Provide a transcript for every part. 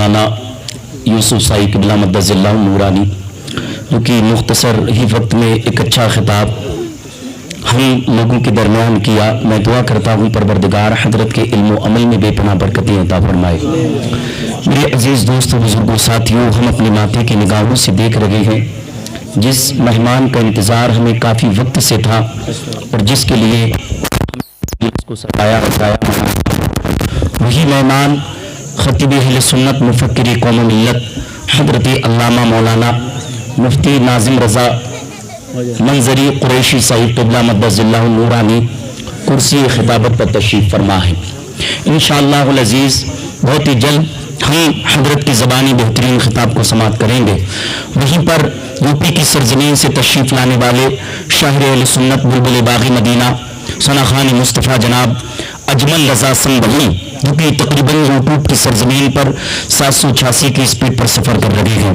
مولانا یوسف سائی قبلہ مدذلہ نورانی، جو کہ مختصر ہی وقت میں ایک اچھا خطاب ہم لوگوں کے درمیان کیا. میں دعا کرتا ہوں پروردگار حضرت کے علم و عمل میں بے پناہ برکتیں عطا فرمائے. میرے عزیز دوستوں، بزرگوں، ساتھیوں، ہم اپنے ماتھے کی نگاہوں سے دیکھ رہے ہیں جس مہمان کا انتظار ہمیں کافی وقت سے تھا اور جس کے لیے اس کو سجایا وہی مہمان خطیب اہل سنت مفکر قوم و ملت حضرت علامہ مولانا مفتی ناظم رضا منظری قریشی صاحب قبلہ مدذلہ نورانی کرسی خطابت پر تشریف فرما ہے. انشاءاللہ العزیز بہت ہی جلد ہم حضرت کی زبانی بہترین خطاب کو سماعت کریں گے. وہیں پر یو پی کی سرزمین سے تشریف لانے والے شاہر اہل سنت بلبل باغی مدینہ ثنا خان مصطفیٰ جناب اجمل رضا سنبھلی، جو کہ تقریباً یوٹیوب کی سرزمین پر 786 کی اسپیڈ پر سفر کر رہے ہیں.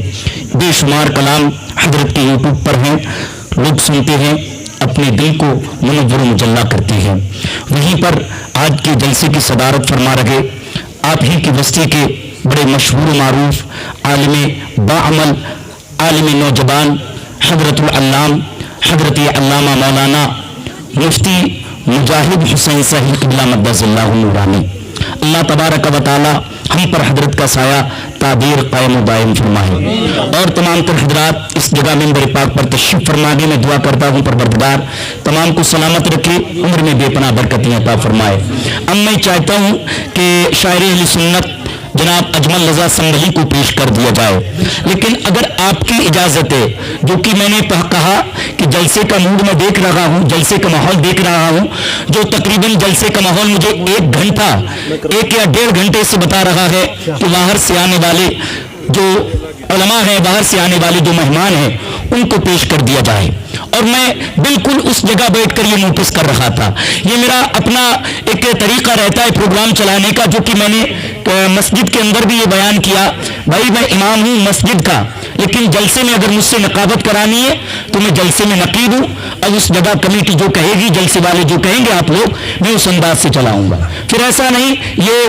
بے شمار کلام حضرت کے یوٹیوب پر ہیں، لوگ سنتے ہیں، اپنے دل کو منور و مجلہ کرتے ہیں. وہیں پر آج کے جلسے کی صدارت فرما رہے آپ ہی کی بستی کے بڑے مشہور و معروف عالم باعمل، عالم نوجوان، حضرت العلام حضرت علامہ مولانا مفتی مجاہد حسین صاحب قبلہ مدذلہ نورانی. اللہ تبارک و تعالی ہم پر حضرت کا سایہ تعبیر قائم و دائم فرمائے اور تمام تر حضرات اس جگہ منبر پاک پر تشریف فرما دے. میں دعا کرتا ہوں پروردگار تمام کو سلامت رکھے، عمر میں بے پناہ برکتیں عطا فرمائے. اب میں چاہتا ہوں کہ شاعر اہل سنت جناب اجمل رضا سنبھلی کو پیش کر دیا جائے، لیکن اگر آپ کی اجازت ہے، جو کہ میں نے کہا کہ جلسے کا موڈ میں دیکھ رہا ہوں، جلسے کا ماحول دیکھ رہا ہوں، جو تقریباً جلسے کا ماحول مجھے 1 گھنٹہ 1 یا 1.5 گھنٹے سے بتا رہا ہے کہ باہر سے آنے والے جو علماء ہیں، باہر سے آنے والے جو مہمان ہیں ان کو پیش کر دیا جائے. اور میں بالکل اس جگہ بیٹھ کر یہ نوٹس کر رہا تھا. یہ میرا اپنا ایک طریقہ رہتا ہے پروگرام چلانے کا، جو کہ میں نے مسجد کے اندر بھی یہ بیان کیا. بھائی میں امام ہوں مسجد کا، لیکن جلسے میں اگر مجھ سے نقابت کرانی ہے تو میں جلسے میں نقیب ہوں، اور اس جگہ کمیٹی جو کہے گی، جلسے والے جو کہیں گے آپ لوگ، میں اس انداز سے چلاؤں گا. پھر ایسا نہیں یہ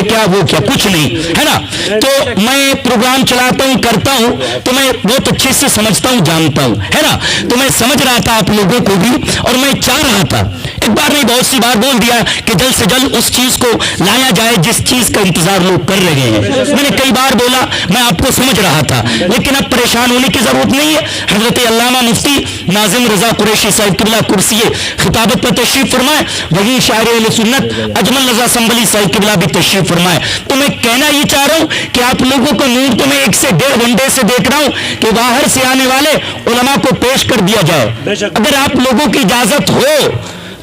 کیا کچھ نہیں ہے نا. تو میں پروگرام چلاتا ہوں، کرتا ہوں تو میں بہت اچھے سے سمجھتا ہوں، جانتا ہوں، ہے نا. تو میں سمجھ رہا تھا آپ لوگوں کو بھی، اور میں چاہ رہا تھا، ایک بار نہیں بہت سی بار بول دیا کہ جلد سے جلد اس چیز کو لایا جائے جس چیز کا انتظار لوگ کر رہے ہیں. میں نے کئی بار بولا، میں آپ کو سمجھ رہا تھا، لیکن اب پریشان ہونے کی ضرورت نہیں ہے. حضرت علامہ مفتی ناظم رضا قریشی صاحب قبلہ کرسی خطابت پر تشریف فرمائے، وہی شاعر اہل سنت اجمل رضا سنبھلی صاحب قبلہ بھی تشریف فرمائے. تو میں کہنا یہ چاہ رہا ہوں کہ آپ لوگوں کو نور تو میں 1 سے 1.5 گھنٹے سے دیکھ رہا ہوں کہ باہر سے آنے والے علماء کو پیش کر دیا جائے. اگر آپ لوگوں کی اجازت ہو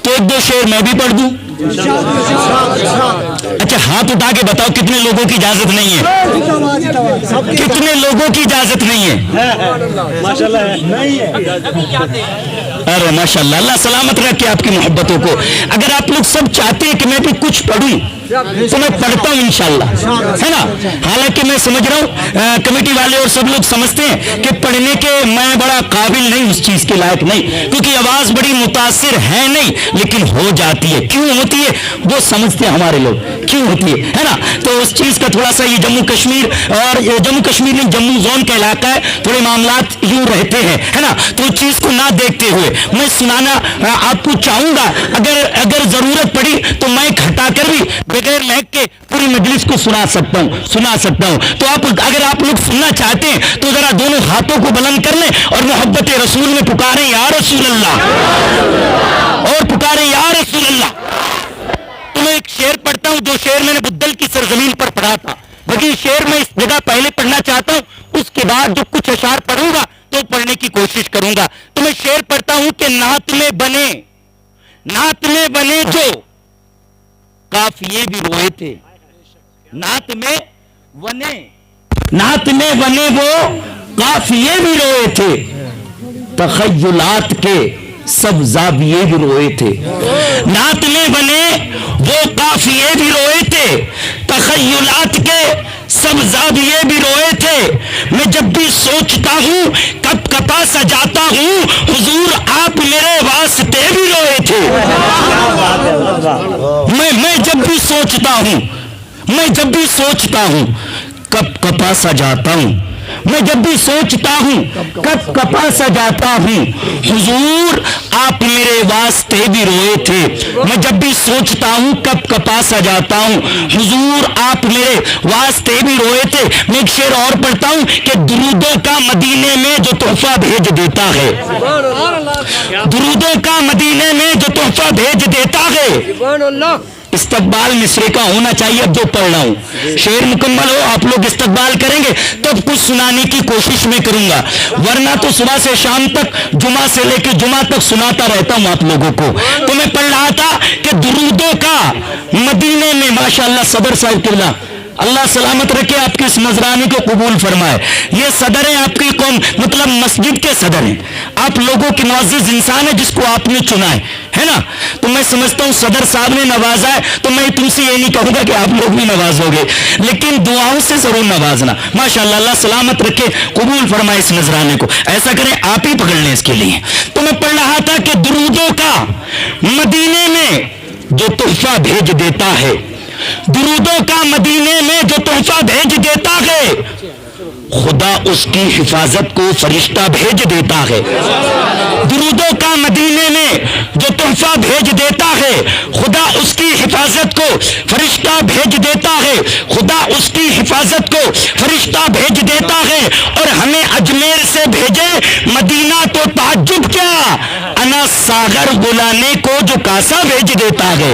تو 1-2 شعر میں بھی پڑھ دوں. اچھا ہاتھ اٹھا کے بتاؤ کتنے لوگوں کی اجازت نہیں ہے؟ کتنے لوگوں کی اجازت نہیں ہے؟ ارے ماشاءاللہ، اللہ سلامت رکھے آپ کی محبتوں کو. اگر آپ لوگ سب چاہتے ہیں کہ میں بھی کچھ پڑھوں تو میں پڑھتا ہوں انشاءاللہ، ہے نا. حالانکہ میں سمجھ رہا ہوں کمیٹی والے اور سب لوگ سمجھتے ہیں کہ پڑھنے کے میں بڑا قابل نہیں، اس چیز کے لائق نہیں، کیونکہ آواز بڑی متاثر ہے نہیں، لیکن ہو جاتی ہے. کیوں ہوتی ہے وہ سمجھتے ہیں ہمارے لوگ، کیوں ہوتی ہے نا. تو اس چیز کا تھوڑا سا یہ جموں کشمیر، اور جموں کشمیر نہیں جموں زون کا علاقہ ہے، تھوڑے معاملات یوں رہتے ہیں، ہے نا. تو اس چیز کو نہ دیکھتے ہوئے میں سنانا آپ کو چاہوں گا. اگر ضرورت پڑی تو میں ہٹا کر بھی بغیر لہک کے پوری مجلس کو سنا سکتا ہوں. تو اگر آپ لوگ سننا چاہتے ہیں تو ذرا دونوں ہاتھوں کو بلند کر لیں اور محبت رسول میں پکاریں یا رسول اللہ، اور پکاریں یا رسول اللہ. تو میں ایک شعر پڑھتا ہوں، جو شعر میں نے بدل کی سرزمین پر پڑھا تھا، وہی شعر میں اس جگہ پہلے پڑھنا چاہتا ہوں. اس کے بعد جو کچھ اشعار پڑھوں گا تو پڑھنے کی کوشش کروں گا. تو میں شعر پڑھتا ہوں کہ نعت میں بنے جو قافیے بھی روئے تھے، نعت میں بنے وہ قافیے بھی روئے تھے، تخیلات کے سب زاویے بھی روئے تھے. نعت میں بنے وہ قافیے بھی روئے تھے، تخیلات کے سب زاویے بھی روئے تھے. میں جب بھی سوچتا ہوں کب کپا سجاتا ہوں، حضور آپ میرے واسطے بھی روئے تھے. میں جب بھی سوچتا ہوں کب کپا سا جاتا ہوں، میں جب بھی سوچتا ہوں کب کپا سا جاتا ہوں، حضور آپ میرے واسطے بھی روئے تھے، میں جب بھی سوچتا ہوں کب کپا سا جاتا ہوں، حضور آپ میرے واسطے بھی روئے تھے۔ میں ایک شعر اور پڑھتا ہوں کہ درودوں کا مدینے میں جو تحفہ بھیج دیتا ہے، درودوں کا مدینے میں جو تحفہ بھیج دیتا ہے، استقبال مصرے کا ہونا چاہیے۔ اب جو پڑھ رہا ہوں شعر مکمل ہو، آپ لوگ استقبال کریں گے تب کچھ سنانے کی کوشش میں کروں گا، ورنہ تو صبح سے شام تک، جمعہ سے لے کے جمعہ تک سناتا رہتا ہوں آپ لوگوں کو۔ تو میں پڑھ رہا تھا کہ درودوں کا مدینے میں، ماشاءاللہ صدر صاحب قبلہ اللہ سلامت رکھے، آپ کے اس نذرانے کو قبول فرمائے۔ یہ صدر ہیں آپ کی قوم، مطلب مسجد کے صدر ہیں، آپ لوگوں کے معزز انسان ہے جس کو آپ نے چنا ہے نا۔ تو میں سمجھتا ہوں صدر صاحب نے نوازا ہے تو میں تم سے یہ نہیں کہوں گا کہ آپ لوگ بھی نوازو گے، لیکن دعاؤں سے ضرور نوازنا۔ ماشاءاللہ اللہ سلامت رکھے، قبول فرمائے اس نذرانے کو، ایسا کریں آپ ہی پکڑ لیں اس کے لیے۔ تو میں پڑھ رہا تھا کہ درودوں کا مدینے میں جو تحفہ بھیج دیتا ہے، درودوں کا مدینے میں جو تحفہ بھیج دیتا ہے، خدا اس کی حفاظت کو فرشتہ بھیج دیتا ہے۔ درودوں کا مدینے میں جو تحفہ بھیج دیتا ہے، خدا اس کی حفاظت کو فرشتہ بھیج دیتا ہے، خدا اس کی حفاظت کو فرشتہ بھیج دیتا ہے۔ اور ہمیں اجمیر سے بھیجے مدینہ تو تعجب کیا، انا ساغر بلانے کو جو کاسا بھیج دیتا ہے۔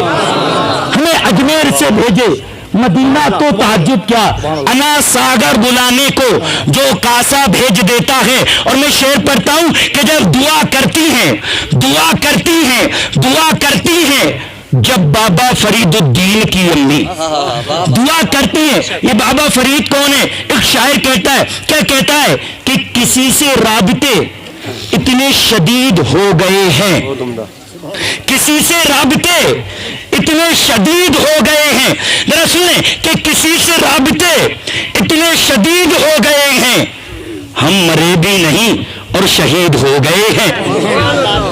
ہمیں اجمیر سے بھیجے مدینہ تو تعجب کیا، انا ساغر بلانے کو جو کاسا بھیج دیتا ہے۔ اور میں شعر پڑھتا ہوں کہ جب دعا کرتی ہیں، دعا کرتی ہیں، دعا کرتی ہیں، جب بابا فرید الدین کی امی دعا کرتی ہیں۔ یہ بابا فرید کون ہے؟ ایک شاعر کہتا ہے، کیا کہتا ہے کہ کسی سے رابطے اتنے شدید ہو گئے ہیں، کسی سے رابطے اتنے شدید ہو گئے ہیں، ذرا سنیں کہ کسی سے رابطے اتنے شدید ہو گئے ہیں، ہم مرے بھی نہیں اور شہید ہو گئے ہیں۔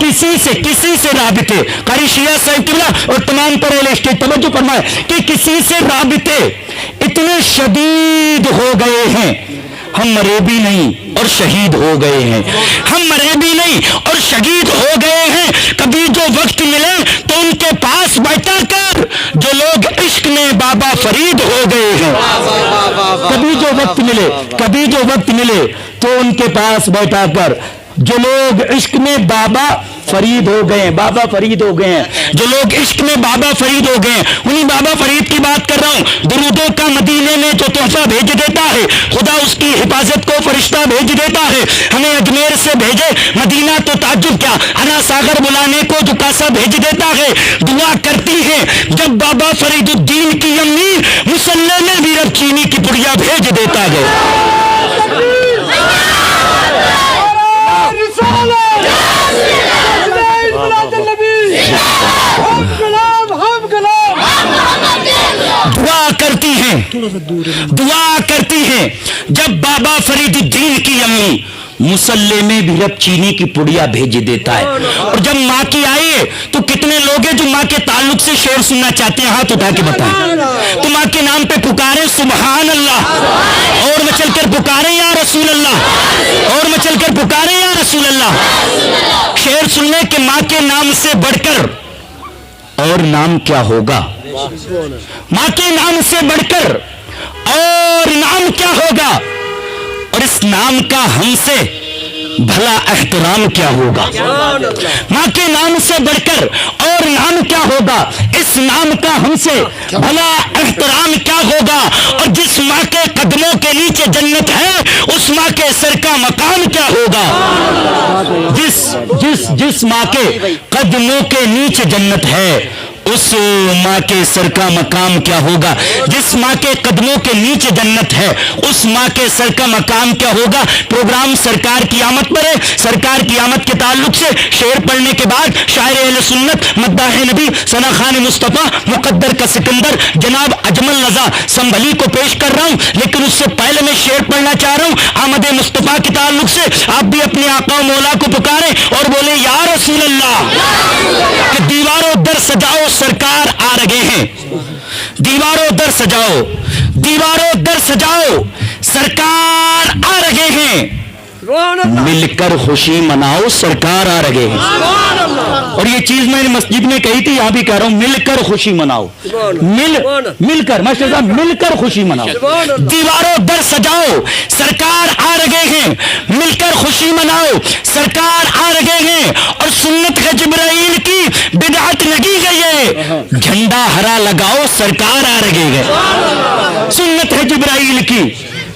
کسی سے رابطے، قاری شیعہ صاحب قبلہ اور تمام پر اہل اسٹیج توجہ فرمائے کہ کسی سے رابطے اتنے شدید ہو گئے ہیں، ہم مرے بھی نہیں اور شہید ہو گئے ہیں، ہم مرے بھی نہیں اور شہید ہو گئے ہیں۔ کبھی جو وقت ملے تو ان کے پاس بیٹھا کر جو لوگ عشق میں بابا فرید ہو گئے ہیں، کبھی جو وقت ملے، کبھی جو وقت ملے تو ان کے پاس بیٹھا کر جو لوگ عشق میں بابا فرید ہو گئے ہیں، بابا فرید ہو گئے ہیں، جو لوگ عشق میں بابا فرید ہو گئے ہیں، انہی بابا فرید کی بات کر رہا ہوں۔ درودوں کا مدینے میں جو تحفہ بھیج دیتا ہے، خدا اس کی حفاظت کو فرشتہ بھیج دیتا ہے۔ ہمیں اجمیر سے بھیجے مدینہ تو تعجب کیا، انا ساغر بلانے کو جو کاسا بھیج دیتا ہے۔ دعا کرتی ہے جب بابا فرید الدین کی امی، مسلح میں بھی رب چینی کی پڑیا بھیج دیتا ہے۔ دعا کرتی ہیں جب بابا فرید الدین کی امی، مسلح میں بھی رب چینی کی پڑیا بھیج دیتا ہے۔ اور جب ماں کی آئے تو کتنے لوگ ہیں جو ماں کے تعلق سے شعر سننا چاہتے ہیں؟ ہاتھ اٹھا کے بتائیں۔ تو ماں کے نام پہ پکارے سبحان اللہ، اور مچل کر پکارے یا رسول اللہ، اور مچل کر پکارے یا رسول اللہ۔ شعر سننے کے ماں کے نام سے بڑھ کر اور نام کیا ہوگا، ماں کے نام سے بڑھ کر اور نام کیا ہوگا، اور اس نام کا ہم سے بھلا احترام کیا ہوگا۔ ماں کے نام سے بڑھ کر اور نام کیا ہوگا، اس نام کا ہم سے بھلا احترام کیا ہوگا۔ اور جس ماں کے قدموں کے نیچے جنت ہے، اس ماں کے سر کا مقام کیا ہوگا۔ جس ماں کے قدموں کے نیچے جنت ہے، اس ماں کے سر کا مقام کیا ہوگا۔ جس ماں کے قدموں کے نیچے جنت ہے، اس ماں کے سر کا مقام کیا ہوگا۔ پروگرام سرکار کی آمد پر ہے۔ سرکار کی آمد کے تعلق سے شعر پڑھنے کے بعد شاعر اہل سنت مداح نبی ثنا خان مصطفیٰ مقدر کا سکندر جناب اجمل رضا سنبھلی کو پیش کر رہا ہوں، لیکن اس سے پہلے میں شعر پڑھنا چاہ رہا ہوں آمد مصطفیٰ کے تعلق سے۔ آپ بھی اپنے آقا و مولا کو پکاریں اور بولیں یا رسول اللہ، کہ دیواروں در سجاؤ سرکار آ رہے ہیں، دیواروں در سجاؤ، دیواروں در سجاؤ سرکار آ رہے ہیں, مل کر خوشی مناؤ سرکار آ رہے ہیں. اور یہ چیز میں نے مسجد میں کہی تھی, یہاں بھی کہہ رہا ہوں, مل کر خوشی مناؤ, مل کر ماشاء اللہ مل کر خوشی مناؤ. دیواروں در سجاؤ سرکار آ رہے ہیں, مل کر خوشی مناؤ سرکار آ رہے ہیں. اور سنت ہے جبرائیل کی بدعت لگی گئی ہے, جھنڈا ہرا لگاؤ سرکار آ رہے ہیں. سنت ہے جبرائیل کی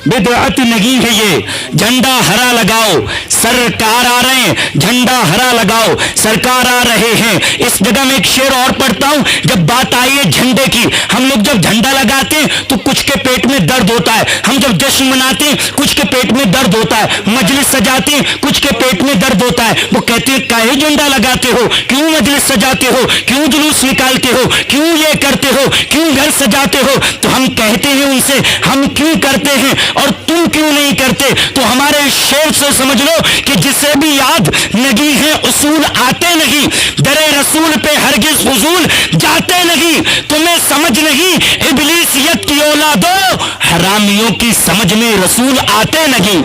بدعت نہیں ہے یہ, جھنڈا ہرا لگاؤ سرکار آ رہے ہیں, جھنڈا ہرا لگاؤ سرکار آ رہے ہیں. اس جگہ میں ایک شعر اور پڑھتا ہوں. جب بات آئی ہے جھنڈے کی, ہم لوگ جب جھنڈا لگاتے ہیں تو کچھ کے پیٹ میں درد ہوتا ہے, ہم جب جشن مناتے ہیں کچھ کے پیٹ میں درد ہوتا ہے, مجلس سجاتے ہیں کچھ کے پیٹ میں درد ہوتا ہے. وہ کہتے ہیں کاہے جھنڈا لگاتے ہو, کیوں مجلس سجاتے ہو, کیوں جلوس نکالتے ہو, کیوں یہ کرتے ہو, کیوں گھر سجاتے ہو. تو ہم کہتے ہیں ان سے ہم کیوں کرتے ہیں اور تم کیوں نہیں کرتے. تو ہمارے شعر سے سمجھ لو کہ جسے بھی یاد نہیں ہے اصول آتے نہیں, درے رسول پہ ہرگز فضول جاتے نہیں. تمہیں سمجھ نہیں ابلیسیت کی اولادو, حرامیوں کی سمجھ میں رسول آتے نہیں.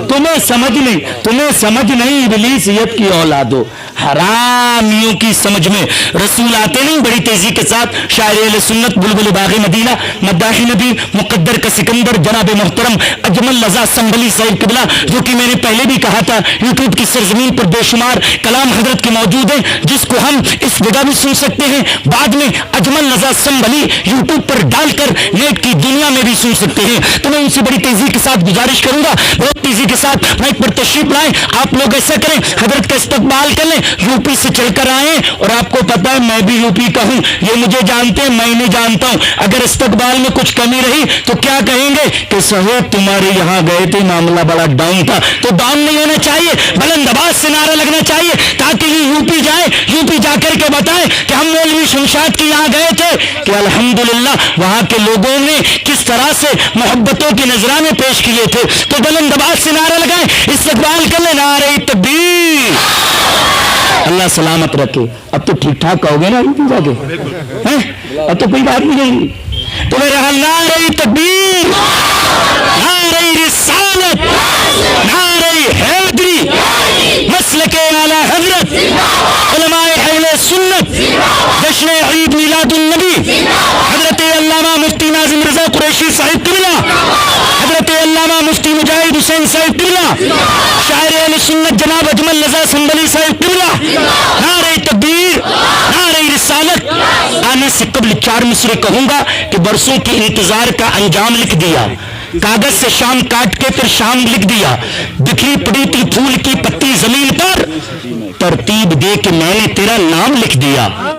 تمہیں سمجھ نہیں ابلیسیت کی اولادو, حرامیوں کی سمجھ میں رسول آتے نہیں. بڑی تیزی کے ساتھ شاعر اہل سنت بلبل باغ مدینہ مداح نبی مقدر کا سکندر جناب محترم اجمل رضا سنبھلی صاحب قبلہ, جو کہ میں نے پہلے بھی کہا تھا یوٹیوب کی سرزمین پر بے شمار کلام حضرت کے موجود ہیں, جس کو ہم اس جگہ بھی سن سکتے ہیں, بعد میں اجمل رضا سنبھلی یوٹیوب پر ڈال کر نیٹ کی دنیا میں بھی سن سکتے ہیں. تو میں ان سے بڑی تیزی کے ساتھ گزارش کروں گا, بہت تیزی کے ساتھ مائک پر تشریف لائیں. آپ لوگ ایسا کریں, حضرت کا استقبال کر لیں, یو پی سے چل کر آئیں. اور آپ کو پتا ہے میں بھی یو پی کا ہوں, یہ مجھے جانتے ہیں, میں نہیں جانتا ہوں. اگر استقبال میں کچھ کمی رہی تو کیا کہیں گے کہ صاحب تمہارے یہاں گئے تھے معاملہ بڑا ڈاؤن تھا. تو ڈاؤن نہیں ہونا چاہیے, بلند آواز سے نعرہ لگنا چاہیے, تاکہ یہ یو پی جائے, یو پی جا کر کے بتائیں کہ ہم مولوی شمشاد کے یہاں گئے تھے کہ الحمدللہ وہاں کے لوگوں نے کس طرح سے محبتوں کے نذرانے پیش کیے تھے. تو بلند آواز سے نعرہ لگائیں, استقبال کر لیں, نعرہ تکبیر. اللہ سلامت رکھے. اب تو ٹھیک ٹھاک کہو گے نا یو پی جا کے, اب تو کوئی بات نہیں ہوگی. تو میرا نعرہ تکبیر, نعرہ رسالت, نعرہ حیدری, مسلک اعلی حضرت, علماء اہل سنت, جشن عید میلاد النبی حضرت علامہ مفتی ناظم رضا قریشی صاحب قبلہ, حضرت علامہ مفتی مجاہد حسین صاحب قبلہ, شاعر اہل سنت جناب اجمل رضا سنبھلی صاحب قبلہ, نعرہ تکبیر, نعرہ رسالت. آنے سے قبل 4 مصرے کہوں گا کہ برسوں کے انتظار کا انجام لکھ دیا, کاغذ سے شام کاٹ کے پھر شام لکھ دیا, بکھری پڑی تھی پھول کی پتی زمین پر, ترتیب دے کے میں نے تیرا نام لکھ دیا.